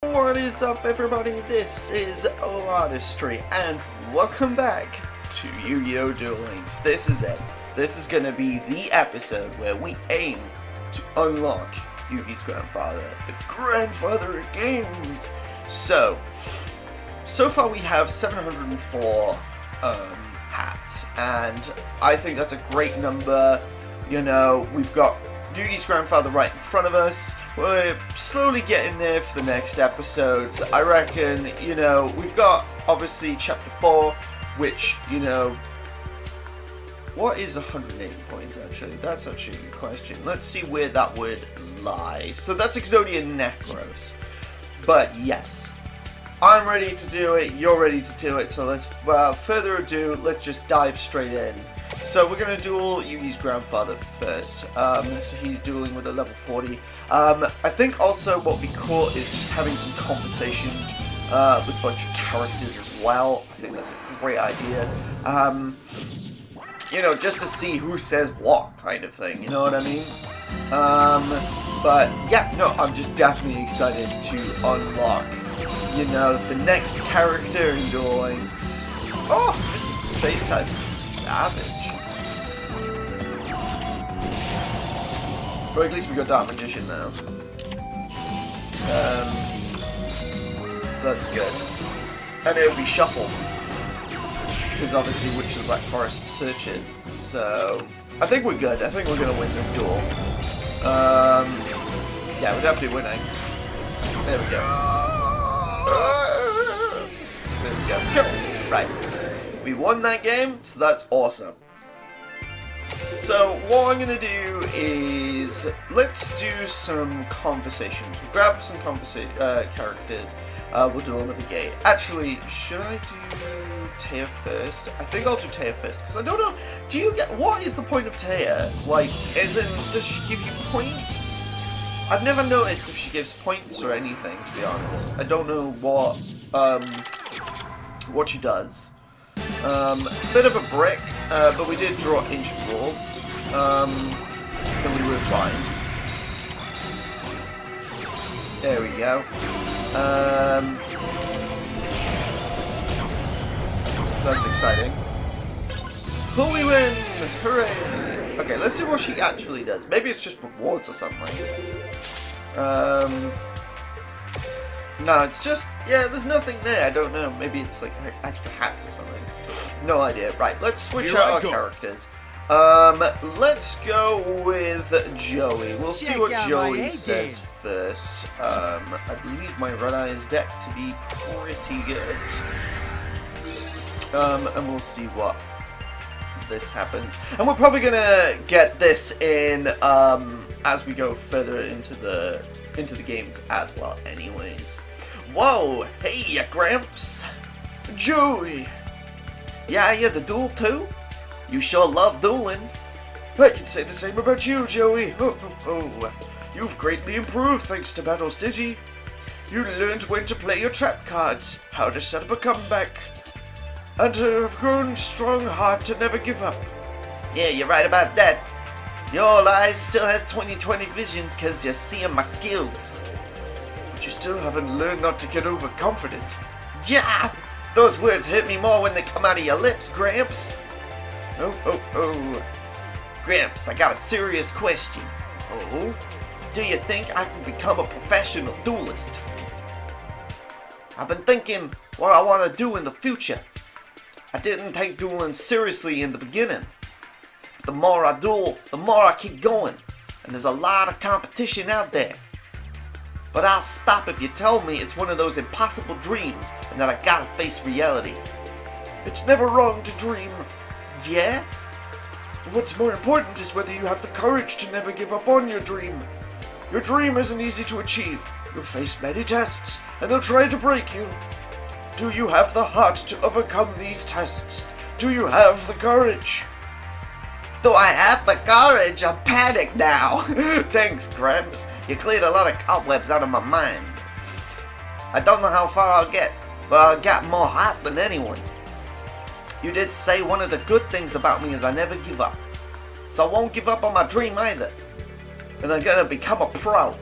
What is up, everybody? This is Artistry, and welcome back to Yu-Gi-Oh! Duel Links. This is it. This is going to be the episode where we aim to unlock Yugi's grandfather, the grandfather of games. So far we have 704 hats, and I think that's a great number. You know, we've got Yugi's grandfather right in front of us. We're slowly getting there for the next episodes. I reckon, you know, we've got obviously chapter 4, which, you know, what is 180 points actually? That's actually a good question. Let's see where that would lie. So that's Exodia Necros. But yes, I'm ready to do it, you're ready to do it, so let's, without further ado, let's just dive straight in. So we're going to duel Yugi's grandfather first. So he's dueling with a level 40. I think also what would be cool is just having some conversations with a bunch of characters as well. I think that's a great idea. You know, just to see who says what kind of thing, you know what I mean? But yeah, no, I'm just definitely excited to unlock, you know, the next character in Duel Links. Oh, this is Space Type Savage. Or at least we got Dark Magician now. So that's good. And it'll be shuffled. Because obviously Witch of the Black Forest searches. So I think we're good. I think we're going to win this duel. Yeah, we're definitely winning. There we go. There we go. Go. Right. We won that game, so that's awesome. So what I'm going to do is, let's do some conversations. We'll grab some characters, we'll do them at the gate. Actually, should I do Taya first? I think I'll do Taya first, because I don't know, do you get, what is the point of Taya? Like, as in, does she give you points? I've never noticed if she gives points or anything, to be honest. I don't know what she does. Bit of a brick, but we did draw ancient rules, so we were fine. There we go. So that's exciting. Will we win? Hooray! Okay, let's see what she actually does. Maybe it's just rewards or something. No, it's just, yeah, there's nothing there. I don't know. Maybe it's like extra hats or something. No idea. Right, let's switch out our characters. Let's go with Joey. We'll see what Joey says first. I believe my Red Eyes deck to be pretty good. And we'll see what this happens. And we're probably gonna get this in as we go further into the games as well anyways. Whoa! Hey, Gramps! Joey! Yeah, the duel too? You sure love dueling. I can say the same about you, Joey. Oh. You've greatly improved thanks to Battles Digi. You learned when to play your trap cards, how to set up a comeback, and to have grown strong heart to never give up. Yeah, you're right about that. Your eyes still has 20/20 vision because you're seeing my skills. But you still haven't learned not to get overconfident. Yeah! Those words hurt me more when they come out of your lips, Gramps. Oh. Gramps, I got a serious question. Oh? Do you think I can become a professional duelist? I've been thinking what I want to do in the future. I didn't take dueling seriously in the beginning. The more I duel, the more I keep going, and there's a lot of competition out there. But I'll stop if you tell me it's one of those impossible dreams and that I gotta face reality. It's never wrong to dream, yeah? What's more important is whether you have the courage to never give up on your dream. Your dream isn't easy to achieve. You'll face many tests, and they'll try to break you. Do you have the heart to overcome these tests? Do you have the courage? Do I have the courage? I'm panicked now. Thanks, Gramps. You cleared a lot of cobwebs out of my mind. I don't know how far I'll get, but I'll get more heart than anyone. You did say one of the good things about me is I never give up. So I won't give up on my dream either. And I'm gonna become a pro.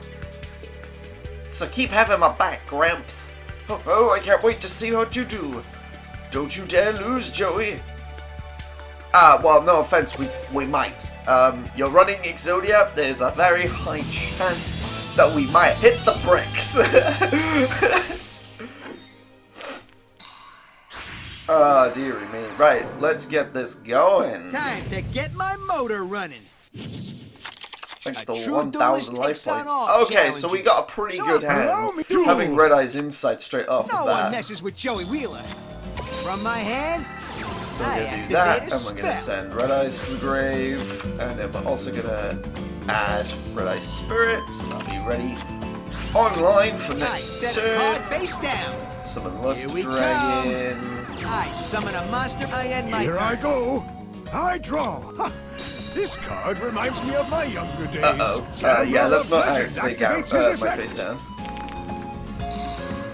So keep having my back, Gramps. Oh, I can't wait to see what you do. Don't you dare lose, Joey. Well, no offense, we might. You're running Exodia, there's a very high chance that we might hit the bricks. Oh, dearie me. Right, let's get this going. Time to get my motor running. Thanks to 1,000 life points. Okay, so we got a pretty good hand. Having Red Eye's insight straight off the bat. No one messes with Joey Wheeler. From my hand, so we're going to do that, and we're going to send Red Eyes to the grave, and then we're also going to add Red Eye's Spirit, so that'll be ready online for next turn. Face down. Summon Lust Dragon. I summon a monster. I end my Here I go. I draw. Ha. This card reminds me of my younger days. Yeah, let's not activate my face down.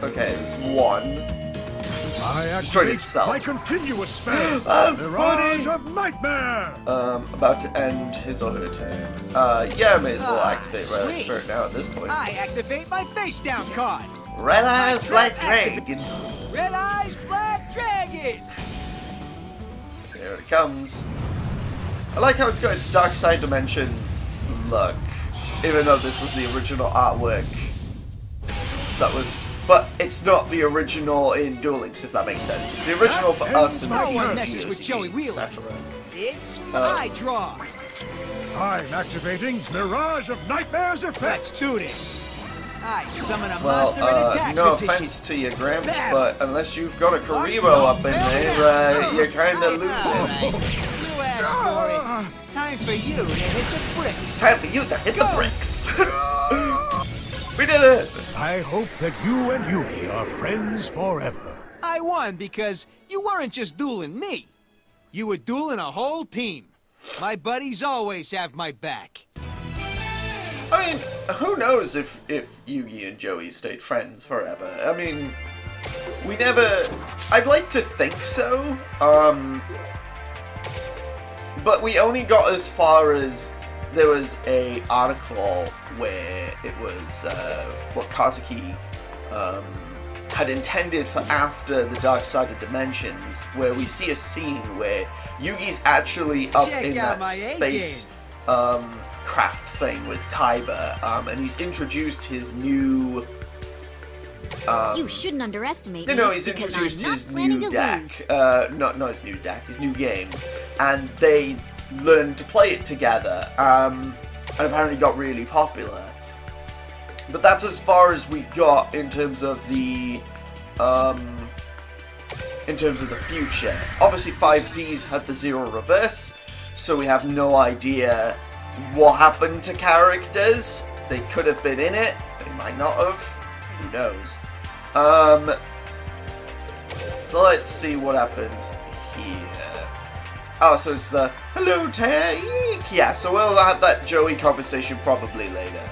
Okay, it's 1. I destroyed itself. My continuous spell. That's Mirage funny. of Nightmare. About to end his or her turn. Yeah, may as well activate Red Eye's Spirit now at this point. I activate my face down card. Red Eyes Black Dragon. Red Eyes Black Dragon. Here it comes. I like how it's got its Dark Side Dimensions look, even though this was the original artwork. But it's not the original in Duel Links, if that makes sense. It's the original for us and TCG, etc. It's my draw. I'm activating Mirage of Nightmare's effect. Let's do this. I summon a monster in attack no position. offense to your Gramps, but unless you've got a Karibo up in there, you're kind of losing. You asked for it. Time for you to hit the bricks. Time for you to hit the bricks. We did it! I hope that you and Yugi are friends forever. I won because you weren't just dueling me. You were dueling a whole team. My buddies always have my back. I mean, who knows if Yugi and Joey stayed friends forever? I mean, we never... I'd like to think so, but we only got as far as there was a article where it was what Kazuki had intended for after the Dark Side of Dimensions, where we see a scene where Yugi's actually up in that space craft thing with Kaiba, and he's introduced his new... you shouldn't underestimate me. No, he's introduced his new deck. Not his new deck, his new game. And they learned to play it together, and apparently got really popular. But that's as far as we got in terms of the future. Obviously 5Ds had the Zero Reverse, so we have no idea what happened to characters. They could have been in it, they might not have, who knows. So let's see what happens here. Oh, so it's the hello Tank. Yeah, so we'll have that Joey conversation probably later.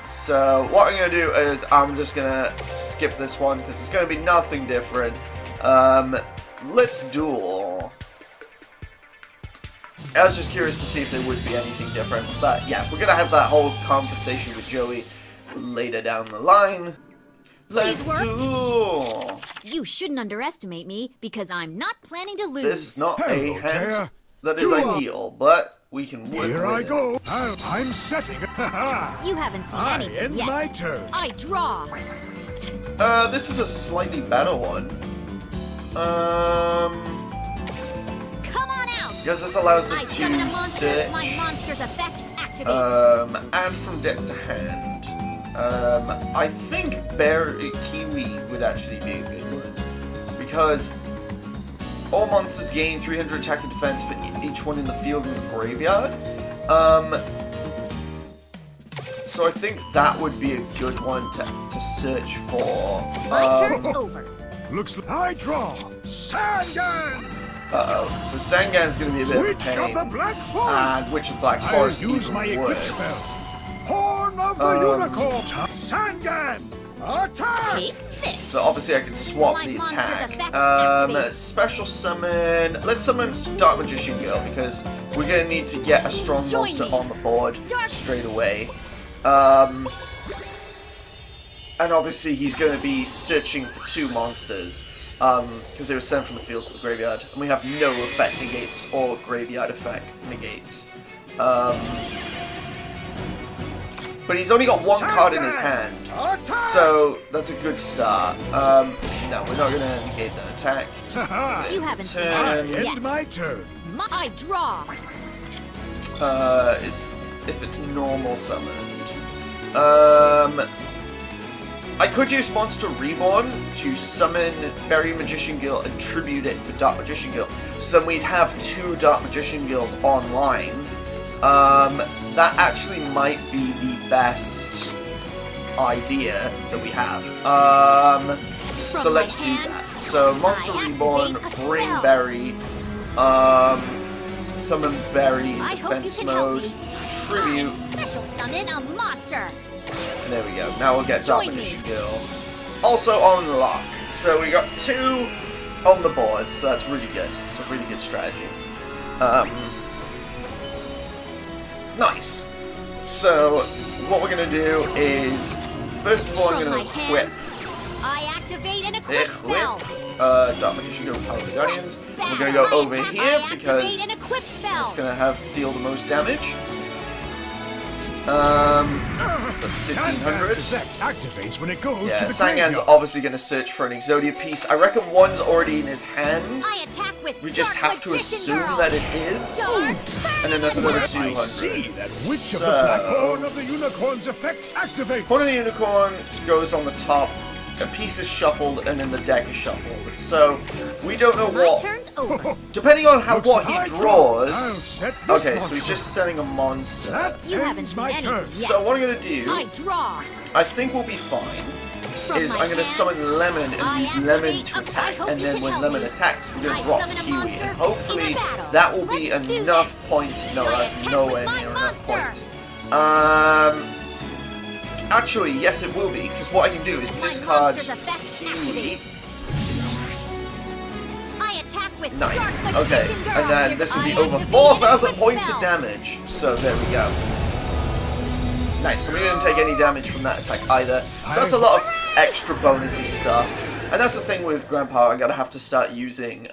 So what I'm gonna do is I'm just gonna skip this one because it's gonna be nothing different. Let's duel. I was just curious to see if there would be anything different, but yeah, we're gonna have that whole conversation with Joey later down the line. Let's duel. You shouldn't underestimate me because I'm not planning to lose. This is not a hand that is ideal, but we can work Here with I it. go. I'm setting. You haven't seen anything end yet. my turn. I draw. This is a slightly better one. Come on out. Because this allows I us summon a to monster. My search, monster's effect activates. add from deck to hand. I think Kiwi would actually be a good one. Because all monsters gain 300 attack and defense for each one in the field and the graveyard. So I think that would be a good one to search for. My turn's over. Looks like I draw. Sangan. Uh-oh. So Sangan's going to be a bit Witch of a pain. of the Black Forest. And Witch of the Black I'll Forest use even my equip worse. spell. Horn of the Unicorn. Sangan. Attack. Take this. So obviously I can swap My the monster's attack. effect activates. Special summon. Let's summon Dark Magician Girl because we're going to need to get a strong Join monster me. on the board Dark. straight away. And obviously he's going to be searching for 2 monsters, because they were sent from the field to the graveyard, and we have no effect negates or graveyard effect negates. But he's only got 1 card in his hand, so that's a good start. No, we're not going to negate that attack. You haven't seen anything yet. End my turn. I draw. If it's normal summoned. I could use Monster Reborn to summon Berry Magician Guild and tribute it for Dark Magician Guild. So then we'd have 2 Dark Magician Guilds online. That actually might be the best idea that we have. So let's do that. So Monster Reborn, bring Berry, summon Berry in defense mode, tribute. Special summon a monster. There we go. Now we'll get Dark Magician Guild. Also on lock. So we got 2 on the board, so that's really good. It's a really good strategy. Nice. So what we're gonna do is, first of all, I'm gonna equip. I activate an equip spell. Dark Magician Guild, Power of the Guardians. We're gonna go over here because it's gonna have deal the most damage. So that's 1500. Activates when it goes Yeah, to the Sangan's graveyard. obviously going to search for an Exodia piece. I reckon one's already in his hand. I attack with We just Dark have to Magician assume Girl. that it is. And then there's another I 200. see that Witch of the Black Horn of the Unicorn's effect activates. Horn of the Unicorn goes on the top, a piece is shuffled, and then the deck is shuffled. So, we don't know My what. turn's over. Depending on Looks what like I he draw. I'll draws. set this Okay, so monster. he's just setting a monster. That You haven't ends seen my anything turn. yet. So what I'm going to do, I draw. I think we'll be fine, From is my I'm going to hand, summon Lemon and I use Lemon activate to a- attack, I hope and you then can when help Lemon me. attacks, we're going I to drop summon a Kiwi, monster and in hopefully a battle. that will be Let's do enough this. points. No, I that's attack nowhere with my near enough monster. points. Actually, yes it will be, because what I can do is My discard monster's effect Kiwi. activates. I attack with Nice. Dark Okay, Magician Girl. and then this will be I over activate 4,000 an points of equip damage. So there we go. Nice. We didn't take any damage from that attack either. So that's a lot of extra bonusy stuff. And that's the thing with Grandpa. I'm gonna have to start using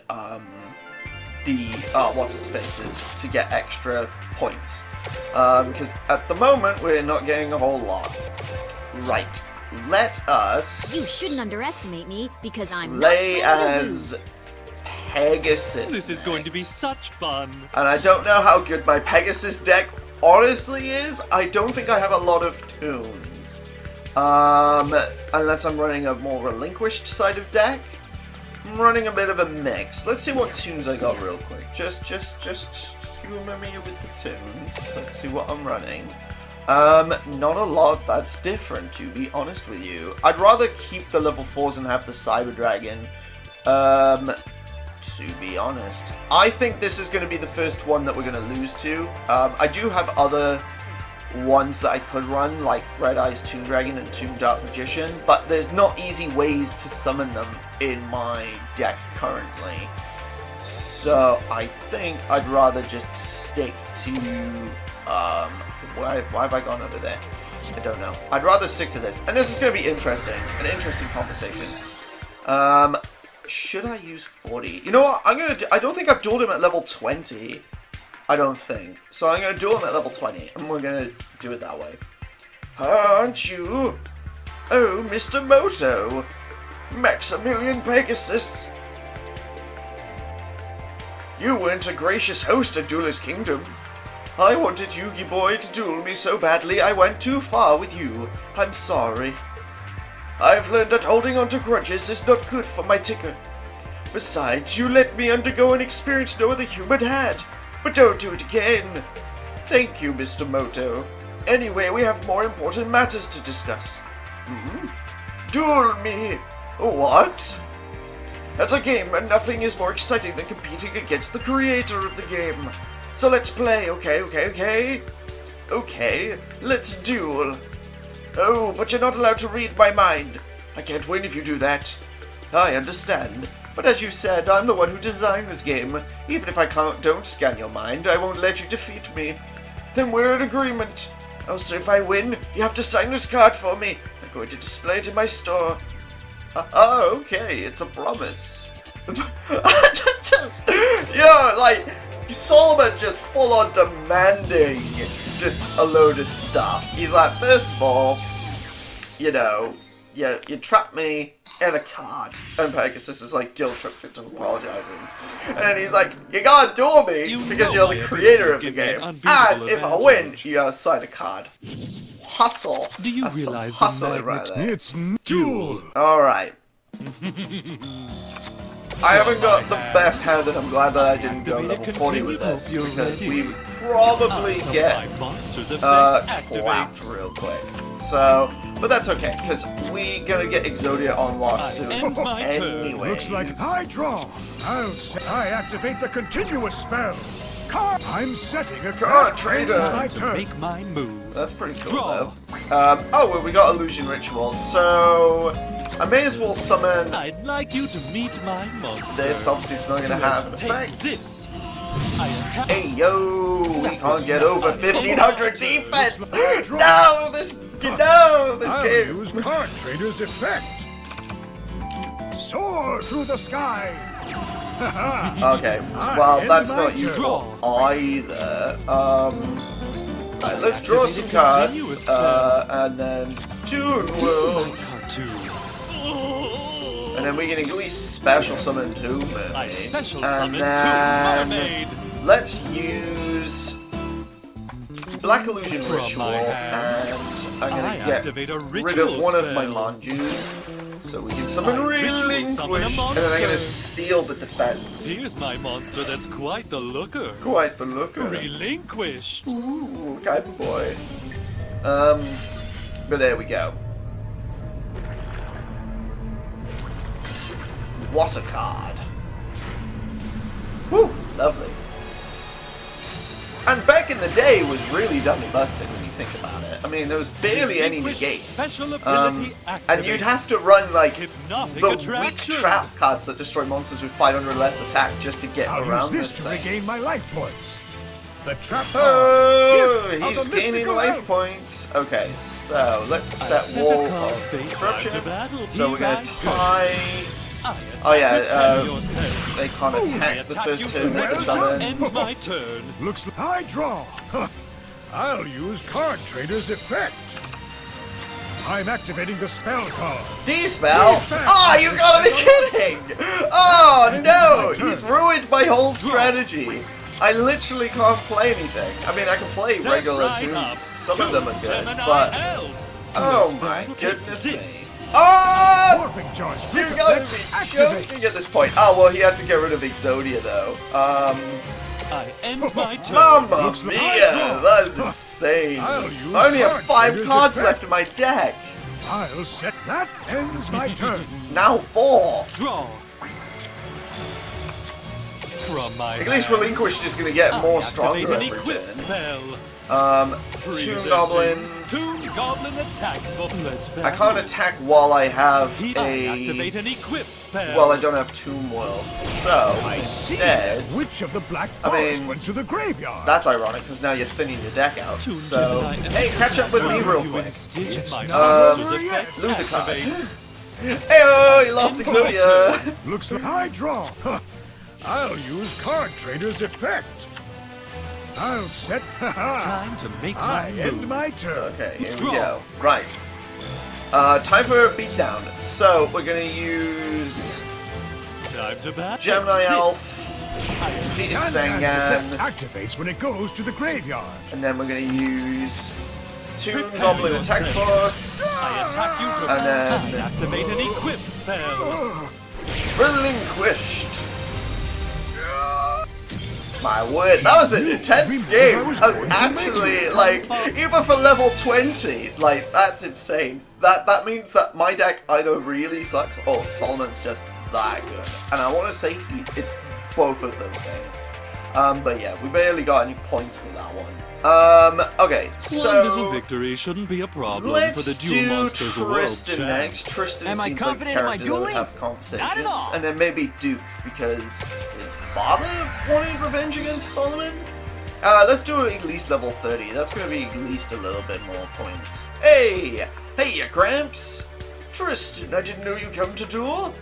the what's his faces to get extra points. Because at the moment we're not getting a whole lot. Right. Let us. You shouldn't underestimate me because I'm Lay not planning to lose. as Pegasus. This is going to be next. such fun. And I don't know how good my Pegasus deck honestly is. I don't think I have a lot of tunes. Unless I'm running a more relinquished side of deck. I'm running a bit of a mix. Let's see what tunes I got real quick. Just humor me with the tunes. Let's see what I'm running. Not a lot that's different, to be honest with you. I'd rather keep the level 4s and have the Cyber Dragon. To be honest. I think this is going to be the first one that we're going to lose to. I do have other ones that I could run, like Red Eyes Toon Dragon and Toon Dark Magician, but there's not easy ways to summon them in my deck currently. So I think I'd rather just stick to, why have I gone over there? I don't know. I'd rather stick to this. And this is going to be interesting, an interesting conversation. Should I use 40? You know what? I don't think I've dueled him at level 20. I don't think. So I'm going to duel him at level 20, and we're going to do it that way. Aren't you? Oh, Mr. Moto. Maximilian Pegasus. You weren't a gracious host at Duelist Kingdom. I wanted Yugi Boy to duel me so badly I went too far with you. I'm sorry. I've learned that holding on to grudges is not good for my ticker. Besides, you let me undergo an experience no other human had. But don't do it again. Thank you, Mr. Moto. Anyway, we have more important matters to discuss. Duel me! What? That's a game, and nothing is more exciting than competing against the creator of the game. So let's play, okay? Okay, let's duel. Oh, but you're not allowed to read my mind. I can't win if you do that. I understand. But as you said, I'm the one who designed this game. Even if I don't scan your mind, I won't let you defeat me. Then we're in agreement. Also, if I win, you have to sign this card for me. I'm going to display it in my store. Oh, okay, it's a promise. Like, Solomon just full on demanding just a load of stuff. He's like, first of all, you know, you trapped me in a card. And Pegasus is like guilt-tripped and apologizing. And he's like, you gotta duel me because you're the creator of the game. And if I win, you gotta sign a card. Hustle. Do you That's realize some the hustling right there. It's duel. Alright. I haven't got the best hand, and I'm glad that I didn't go level 40 with this, because we would probably get clapped real quick. So, but that's okay, because we're gonna get Exodia unlocked soon anyway. Looks like I draw. I activate the continuous spell. I'm setting a card trader. It's my To turn. make my move. That's pretty cool, Draw. though. Oh, well, we got Illusion Ritual, so I may as well summon I'd like you to meet my monster. this. Obviously, it's not going to have an Let's take effect. this. I attack. Hey, yo, we can't get over 1500 defense. No, this I'll game. use card trader's effect. Soar through the sky. Okay, well, that's not useful either. Right, let's draw some cards, and then Toon World, and then we can at least special summon Toon I Mermaid, special and summon then Mermaid. let's use Black Illusion From Ritual, my hand, and I'm gonna I get activate a rid ritual of one of my spell. Manjus, so we can summon I ritual summon a Relinquish, and then I'm gonna monster. steal the defense. Here's my monster that's quite the looker. Quite the looker. Relinquished. Ooh, type of boy. But there we go. What a card. Woo, lovely. And back in the day, it was really dummy busted when you think about it. I mean, there was barely any Relinquished negates. special ability And you'd have activates. to run, like, Hypnotic the weak attraction. trap cards that destroy monsters with 500 less attack just to get I'll use around this this to thing. regain my life points. The trap card. Oh, Gift of he's the gaining mystical life elf. points. Okay, so let's I set set a Wall card of face Disruption. out to battle. So we're Here gonna I tie. I Oh yeah, attack yourself. they can't I attack the attack first you turn with the next summon. End my turn. Looks like I draw. Huh. I'll use card trader's effect. I'm activating the spell card. D-spell? D-spell. Oh, you gotta be kidding! Oh no, my he's turn. ruined my whole strategy. I literally can't play anything. I mean, I can play Step regular right up. tunes. Some of them are good, Gemini but elf. oh Let's my battle goodness this. me! Oh! Morphing charge. You Freak gotta effect be joking activates. at this point. Oh well, he had to get rid of Exodia though. I end my turn. Mamma Looks like mia, I draw. that is insane. I'll use I only have card 5 trader's cards effect. left in my deck. I'll set that ends my turn. Now 4. Draw. From my At least hand, Relinquished is gonna get more I stronger activate an every equip turn. spell. 2 Presenting goblins. Toon Goblin attack. Let's I battle. can't attack while I have I activate a. an equip spell. Well, I don't have Tomb World. So, I see. instead. Which of the Black I Forest mean, went to the graveyard? That's ironic because now you're thinning your deck out. Toon So, Gemini hey, elf. catch up with me real You quick. instigate my not monster's over yet. effect Lose a card. activates. Heyo, you lost Exodia. Looks like I draw. Huh. I'll use card trader's effect. I'll set. Time to make my I end move. my turn. Okay, here we Draw. go. Right. Time for a beatdown. So, we're gonna use Time to battle. Gemini Elf, This. I am Peter Sandman's Sengan, effect activates when it goes to the graveyard. and then we're gonna use Toon Prepare Goblin Attack yourself. Force, I attack you to and then I activate an equip spell. Relinquished. My word, that was an intense game. I was actually, like, even for level 20, like, that's insane. That means that my deck either really sucks or Solomon's just that good. And I want to say it's both of those things. But yeah, we barely got any points for that one. Okay, One little so victory shouldn't be a problem let's for the Duel do Monsters World Tristan Champ. next. Tristan Am I seems like a confident in my character that would dueling? have conversations. Not at all. And then maybe Duke, because his father wanted revenge against Solomon? Let's do at least level 30. That's going to be at least a little bit more points. Hey! Hey, you Gramps! Tristan, I didn't know you come to duel.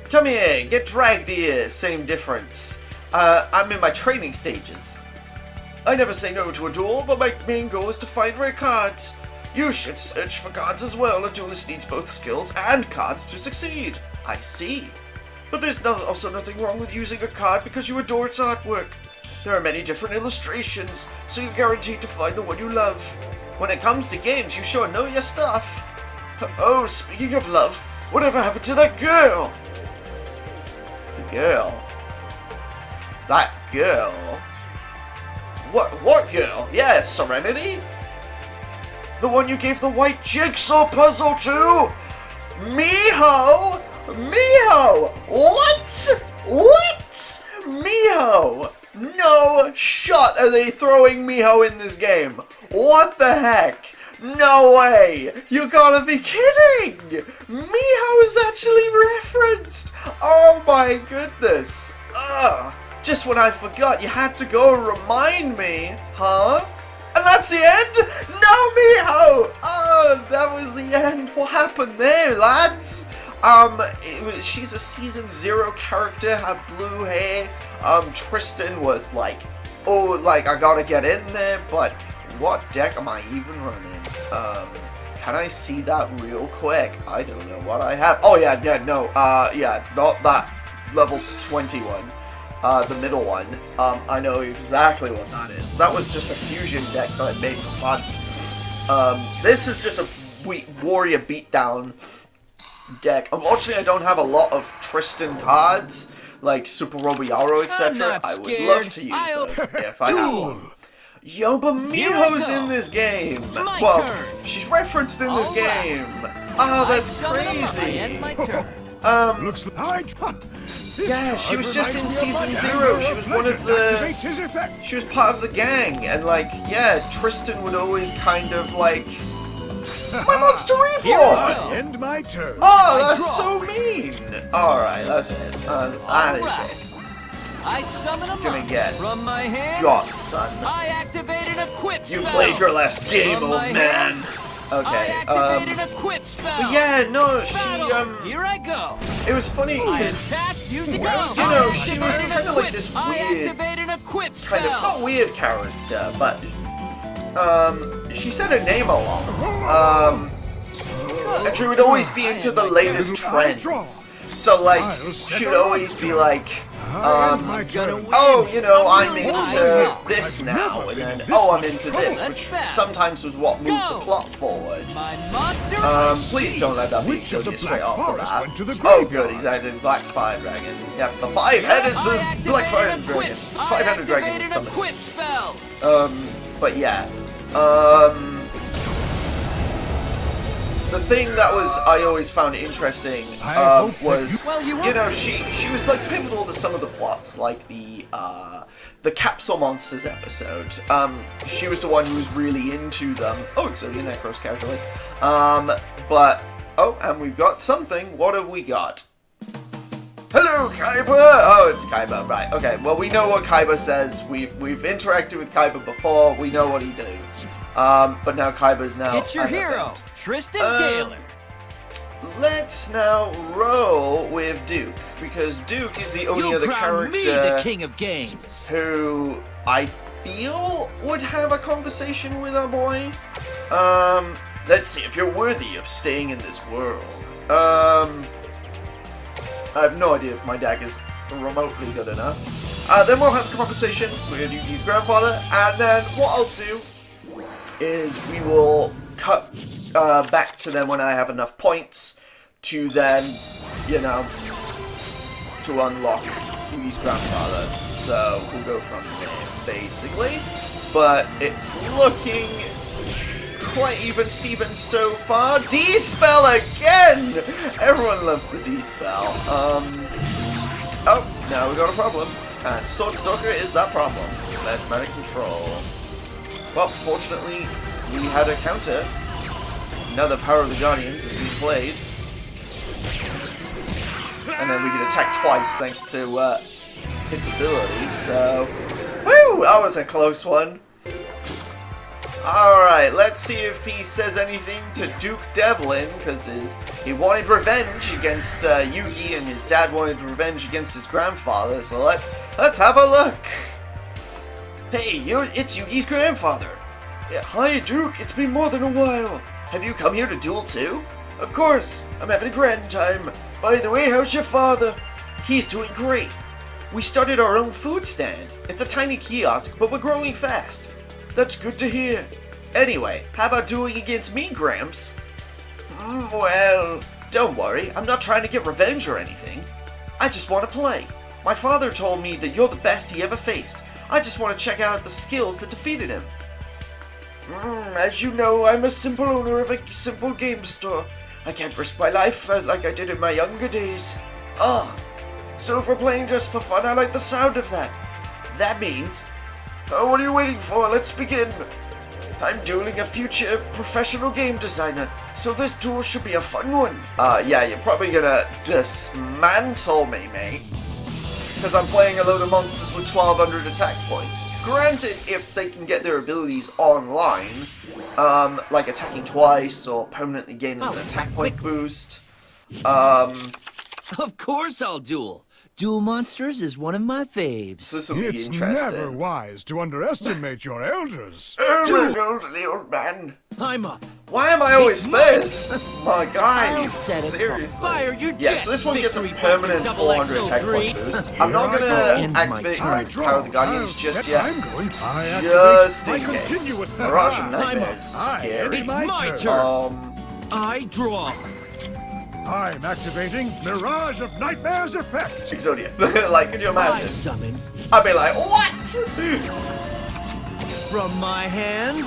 Come here, get dragged here. Same difference. I'm in my training stages. I never say no to a duel, but my main goal is to find rare cards. You should search for cards as well. A duelist needs both skills and cards to succeed. I see. But there's also nothing wrong with using a card because you adore its artwork. There are many different illustrations, so you're guaranteed to find the one you love. When it comes to games, you sure know your stuff. Oh, speaking of love, whatever happened to that girl? The girl? That girl? What girl? Yes, Serenity? The one you gave the white jigsaw puzzle to? Miho? Miho! What? What? Miho! No shot are they throwing Miho in this game. What the heck? No way! You gotta be kidding! Miho's actually referenced! Oh my goodness! Ugh! Just when I forgot, you had to go and remind me, huh? And that's the end? No, Miho! Oh, that was the end. What happened there, lads? She's a Season 0 character, had blue hair. Tristan was like, oh, like, I gotta get in there, but what deck am I even running? Can I see that real quick? I don't know what I have. Oh, yeah, no, yeah, not that level 21. The middle one. I know exactly what that is. That was just a fusion deck that I made for fun. This is just a warrior beatdown deck. Unfortunately, I don't have a lot of Tristan cards, like Super Robiaro, etc. I would love to use those if I had one. Yo, but Miho's in this game! Well, she's referenced in this game! Ah, that's crazy! Looks like yeah, she was just in Season 0. She was one of the... She was part of the gang, and like, yeah, Tristan would always kind of like... My Monster Reborn! End my turn. Oh, that's so mean! Alright, that's it. That is it. I summon a Gonna get from my hand. got, son. I activated a quip spell. You played your last game, From old my man. hand. Okay, I activated a quip spell. but yeah, no, she, Battle. Here I go. it was funny I because, attack, use a you go. know, I she was activated kind of a like quip. this I weird, activated a quip spell. kind of, not weird character, but, she said her name a lot. And she would always be into the latest trends. So, like, she would always be like, My turn. oh, you know, I'm into this now, and then, oh, I'm into this, which sometimes was what moved the plot forward. My monster. Please don't let that be Which of the straight Black off the Forest bat. went to the Oh, graveyard? good, he's added Black Fire Dragon. Yep, the five-headed Black Fire Dragon. Five-headed Dragon is a something. quip spell. But yeah, the thing that I always found interesting was, you know, she was like pivotal to some of the plots, like the Capsule Monsters episode. She was the one who was really into them. Oh, Exodia Necros casually. But oh, and we've got something. What have we got? Hello, Kaiba! Oh, it's Kaiba, right. Okay, well, we know what Kaiba says. We've interacted with Kaiba before. We know what he do. But now Kaiba's now... It's your hero, event. Tristan Taylor. Let's now roll with Duke, because Duke is the only other character me the king of games. who I feel would have a conversation with our boy. Let's see if you're worthy of staying in this world. I have no idea if my deck is remotely good enough. Then we'll have a conversation with Yuki's grandfather, and then what I'll do is we will cut back to them when I have enough points to then, you know, to unlock Yuki's grandfather. So we'll go from there, basically. But it's looking quite even Steven so far. D-Spell again! Everyone loves the D-Spell. Oh, now we got a problem. And Sword Stalker is that problem. Less mana control. Well, fortunately, we had a counter. Now the Power of the Guardians has been played. And then we can attack twice thanks to its ability, so... Woo! That was a close one. Alright, let's see if he says anything to Duke Devlin, because he wanted revenge against Yugi, and his dad wanted revenge against his grandfather, so let's have a look. Hey, it's Yugi's grandfather. Yeah, hi, Duke, it's been more than a while. Have you come here to duel too? Of course, I'm having a grand time. By the way, how's your father? He's doing great. We started our own food stand. It's a tiny kiosk, but we're growing fast. That's good to hear. Anyway, how about dueling against me, Gramps? Well, don't worry, I'm not trying to get revenge or anything. I just want to play. My father told me that you're the best he ever faced. I just want to check out the skills that defeated him. As you know, I'm a simple owner of a simple game store. I can't risk my life like I did in my younger days. So if we're playing just for fun, I like the sound of that. That means... Oh, what are you waiting for? Let's begin. I'm dueling a future professional game designer, so this duel should be a fun one. Yeah, you're probably gonna dismantle me, mate. Because I'm playing a load of monsters with 1200 attack points. Granted, if they can get their abilities online, like attacking twice or permanently gaining an attack point boost. Of course I'll duel. Duel Monsters is one of my faves. So this will be It's interesting. never wise to underestimate your elders. I'm an elderly old man. I'm up. Why am I always It's first? My I'll guys, set it on seriously. fire, your Yeah, jet so this one gets a victory permanent point, 400 double attack point XO3. boost. I'm not Here I gonna go. End my activate turn. my Power of the Guardians I'll just set yet. I'm going. I Just activate. in I case. continue with Mirage of I'm Nightmares. up. Scary. It's My my turn. turn. I draw. I'm activating Mirage of Nightmares effect. Exodia. Like, could you I imagine? summon I'd be like, what? from my hand.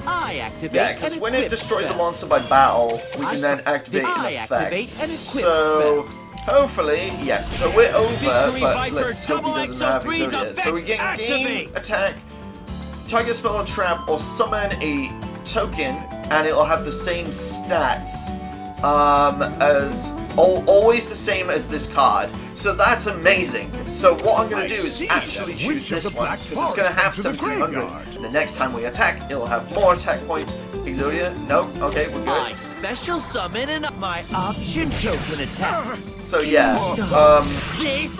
I activate. Yeah, because an when it equip destroys a spell. monster by battle, we I can then start- activate I an effect. activate an equip So, hopefully, yes, so we're over, Victory but Viper let's hope he double doesn't have XO3's Exodia. So we effect can gain activates. attack, target spell or trap, or summon a token, and it'll have the same stats as always the same as this card. So that's amazing. So what I'm going to do is actually that choose Witch of this the one, Black because it's going to have Forest into the 1700. graveyard. The next time we attack, it'll have more attack points. Exodia? No? Okay, we're good. I special summon and my option token attacks. So yeah, This,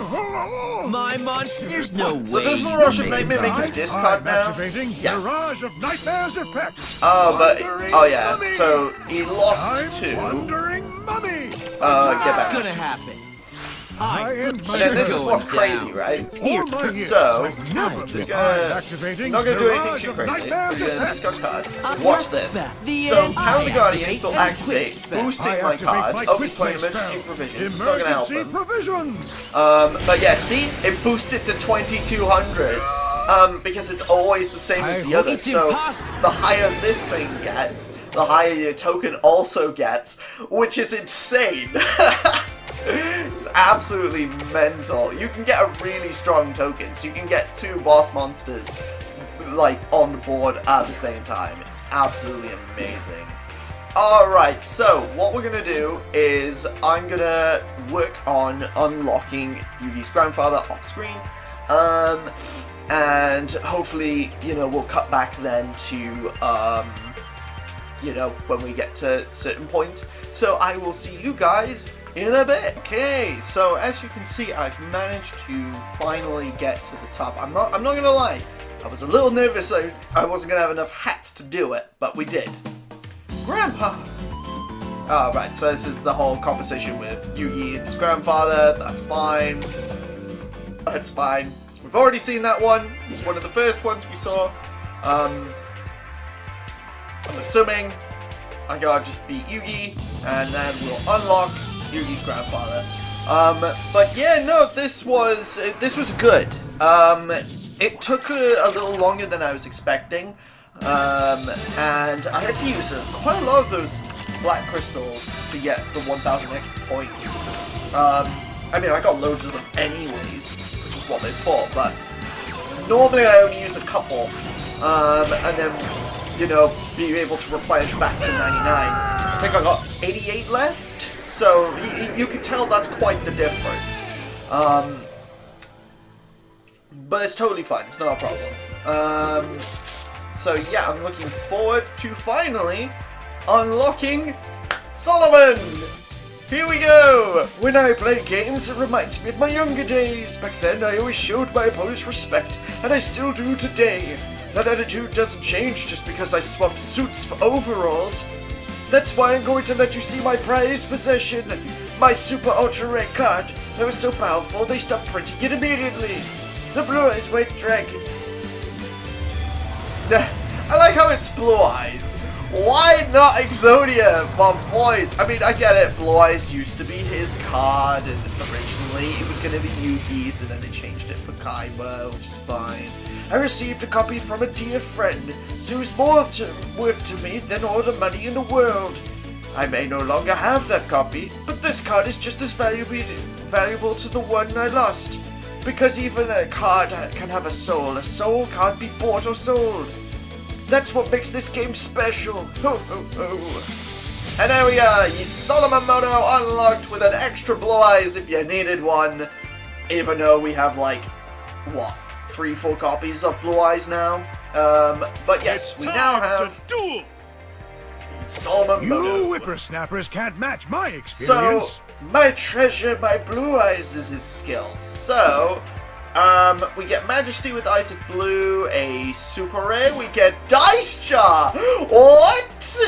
my monsters, no way. So does Mirage of you Nightmare make made you discard I'm now? activating Yes. Mirage of Nightmares effect. Oh yeah, Wandering so he lost I'm two. Wandering Mummy. Get What's back. gonna happen? I am And then this is going what's crazy, down. right? All my years, So, I've never just been gonna- activating Not gonna do anything Mirage too of crazy. We're Nightmares gonna effect. discard card. Up Watch next, this. the So, end. Power of the I Guardians will activate an activate, quick spell. boosting I my activate card. my Oh, quick he's playing play emergency spell. provisions. It's not gonna help Emergency him. provisions. But yeah, see, it boosted to 2200. Because it's always the same as the other. It's So impossible. the higher this thing gets, the higher your token also gets, which is insane. It's absolutely mental. You can get a really strong token, so you can get two boss monsters like on the board at the same time. It's absolutely amazing. Alright, so what we're gonna do is I'm gonna work on unlocking Yugi's grandfather off screen. And hopefully, you know, we'll cut back then to, you know, when we get to certain points. So I will see you guys in a bit. Okay, so as you can see, I've managed to finally get to the top. I'm not gonna lie, I was a little nervous I wasn't gonna have enough hats to do it, but we did. Grandpa! Right, so this is the whole conversation with Yugi and his grandfather. That's fine. That's fine. We've already seen that one. It's one of the first ones we saw. I'm assuming I gotta just beat Yugi, and then we'll unlock Yugi's grandfather. But yeah, no, this was good. It took a little longer than I was expecting, and I had to use quite a lot of those black crystals to get the 1,000 extra points. I mean, I got loads of them anyways, which is what they for, but normally I only use a couple, and then, you know, be able to replenish back to 99. I think I got 88 left, so you can tell that's quite the difference. But it's totally fine. It's not a problem. So yeah, I'm looking forward to finally unlocking Solomon! Here we go! When I play games, it reminds me of my younger days. Back then, I always showed my opponents respect, and I still do today. That attitude doesn't change just because I swap suits for overalls. That's why I'm going to let you see my prized possession, my Super Ultra Rare card. That was so powerful, they stopped printing it immediately. The Blue Eyes White Dragon. I like how it's Blue Eyes. Why not Exodia, my boys? I mean, I get it. Blue Eyes used to be his card, and originally it was going to be Yugi's, and then they changed it for Kaiba, which is fine. I received a copy from a dear friend, so it's more worth to me than all the money in the world. I may no longer have that copy, but this card is just as valuable to the one I lost. Because even a card can have a soul can't be bought or sold. That's what makes this game special. Ho ho ho. And there we are, Solomon Moto unlocked with an extra Blue Eyes if you needed one. Even though we have like, what, 3-4 copies of Blue Eyes now? But yes, we now have Solomon Moto. You whippersnappers can't match my experience. So, my treasure, my Blue Eyes is his skill. So, we get Majesty with Eyes of Blue, a Super Rare, we get Dice Jar! What?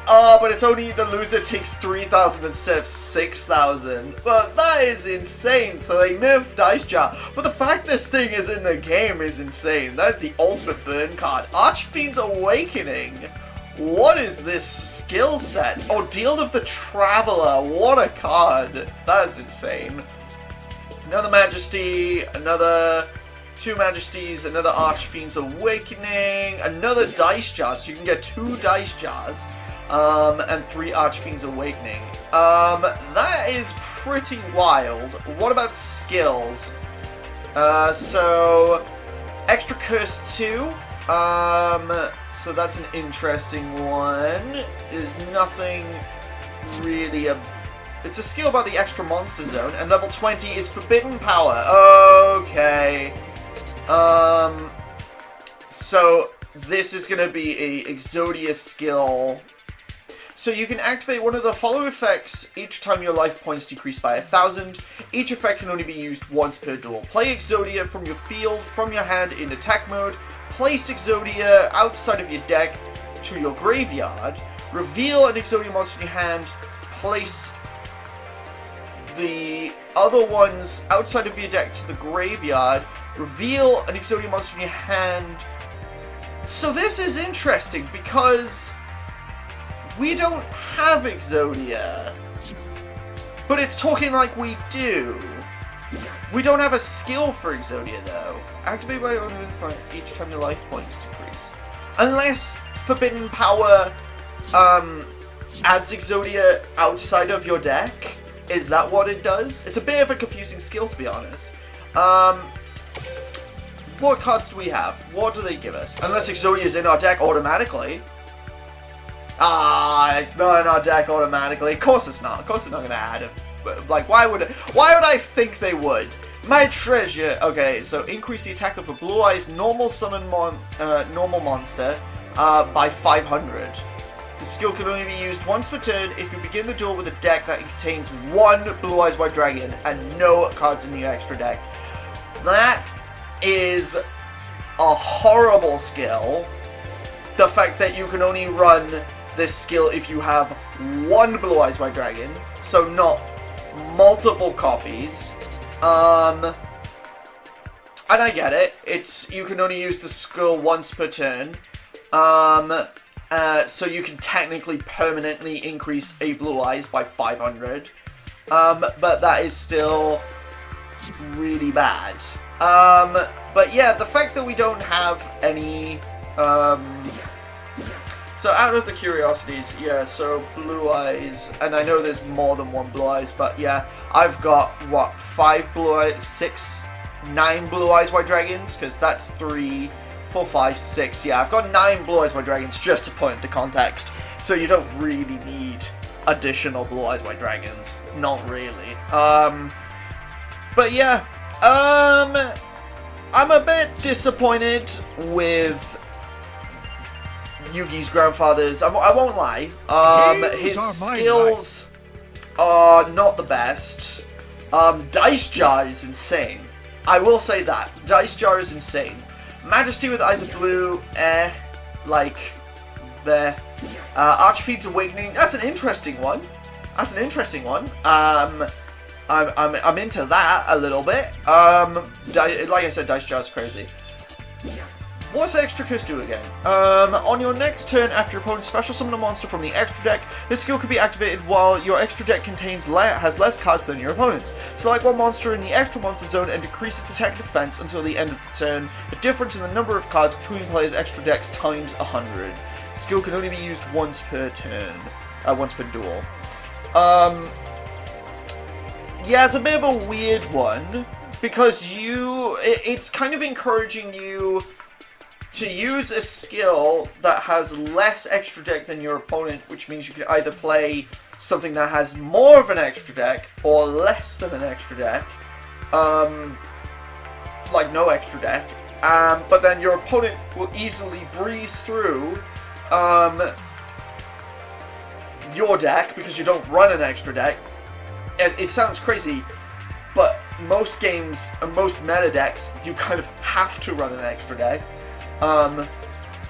But it's only the loser takes 3,000 instead of 6,000. But that is insane, so they nerfed Dice Jar. But the fact this thing is in the game is insane. That is the ultimate burn card. Archfiend's Awakening. What is this skill set? Ordeal of the Traveler. What a card. That is insane. Another Majesty, another 2 Majesties, another Archfiend's Awakening, another Dice Jar, so you can get 2 Dice Jars, and 3 Archfiend's Awakening. That is pretty wild. What about skills? So, Extra Curse 2, so that's an interesting one. There's nothing really it's a skill by the Extra Monster Zone, and level 20 is Forbidden Power. Okay. So this is going to be a Exodia skill. So you can activate one of the following effects each time your life points decrease by 1,000. Each effect can only be used once per duel. Play Exodia from your field, from your hand in attack mode. Place Exodia outside of your deck to your graveyard. Reveal an Exodia monster in your hand. Place the other ones outside of your deck to the graveyard. Reveal an Exodia monster in your hand. So this is interesting because we don't have Exodia, but it's talking like we do. We don't have a skill for Exodia though. Activate by owner with the front each time your life points decrease. Unless Forbidden Power adds Exodia outside of your deck. Is that what it does? It's a bit of a confusing skill, to be honest. What cards do we have? What do they give us? Unless Exodia is in our deck automatically. It's not in our deck automatically. Of course it's not. Of course they're not going to add it. Like, why would I think they would? My treasure. Okay, so increase the attack of a Blue Eyes normal summon normal monster by 500. The skill can only be used once per turn if you begin the duel with a deck that contains 1 Blue Eyes White Dragon and no cards in the extra deck. That is a horrible skill. The fact that you can only run this skill if you have 1 Blue Eyes White Dragon, so not multiple copies. And I get it. You can only use the skill once per turn. So you can technically permanently increase a Blue Eyes by 500. But that is still really bad. But yeah, the fact that we don't have any... So out of the curiosities, yeah, so Blue Eyes, and I know there's more than 1 Blue Eyes, but yeah, I've got, what, 5 Blue Eyes, 9 Blue Eyes White Dragons, because that's 3, 4, 5, 6, yeah, I've got 9 Blue Eyes White Dragons, just to put into context, so you don't really need additional Blue Eyes White Dragons, not really. But yeah, I'm a bit disappointed with Yugi's grandfather's. I won't lie. His skills are not the best. Dice Jar is insane. I will say that. Dice Jar is insane. Majesty with Eyes of Blue, like, there. Archfiend's Awakening, that's an interesting one. That's an interesting one. I'm into that a little bit. Like I said, Dice Jar's crazy. What's Extra Curse do again? On your next turn, after your opponent special summon a monster from the extra deck, this skill can be activated while your extra deck has less cards than your opponent's. Select one monster in the extra monster zone and decrease its attack and defense until the end of the turn. The difference in the number of cards between players' extra decks times 100. Skill can only be used once per turn. Once per duel. Yeah, it's a bit of a weird one, because it's kind of encouraging you to use a skill that has less extra deck than your opponent, which means you can either play something that has more of an extra deck or less than an extra deck, like no extra deck, but then your opponent will easily breeze through your deck because you don't run an extra deck. It sounds crazy, but most games and most meta decks, you kind of have to run an extra deck.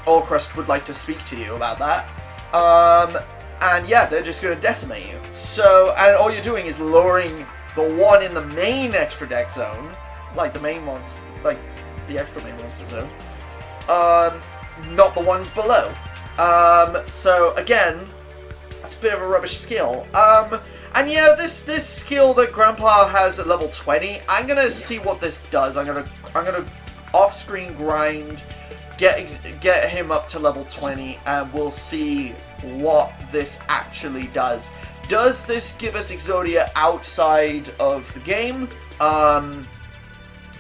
Allcrust would like to speak to you about that. And yeah, they're just going to decimate you. So, and all you're doing is lowering the one in the main extra deck zone, like the main monster, like the extra main monster zone, not the ones below. So again, that's a bit of a rubbish skill. And yeah, this skill that Grandpa has at level 20, I'm gonna see what this does. I'm gonna off-screen grind, get him up to level 20, and we'll see what this actually does. Does this give us Exodia outside of the game?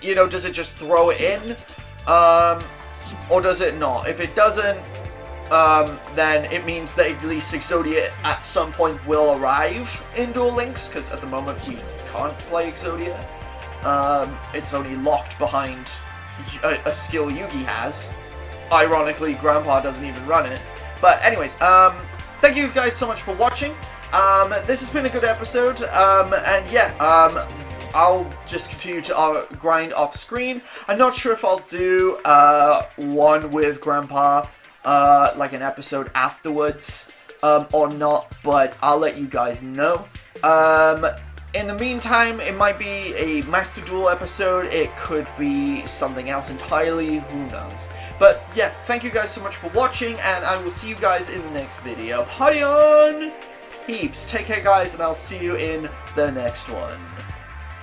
You know, does it just throw it in? Or does it not? If it doesn't, then it means that at least Exodia at some point will arrive in Duel Links, because at the moment we can't play Exodia. It's only locked behind a skill Yugi has. Ironically, Grandpa doesn't even run it. But anyways, thank you guys so much for watching. This has been a good episode, and yeah, I'll just continue to grind off screen. I'm not sure if I'll do one with Grandpa, like an episode afterwards, or not, but I'll let you guys know. In the meantime, it might be a Master Duel episode, it could be something else entirely, who knows. But yeah, thank you guys so much for watching, and I will see you guys in the next video. Party on! Heaps. Take care, guys, and I'll see you in the next one.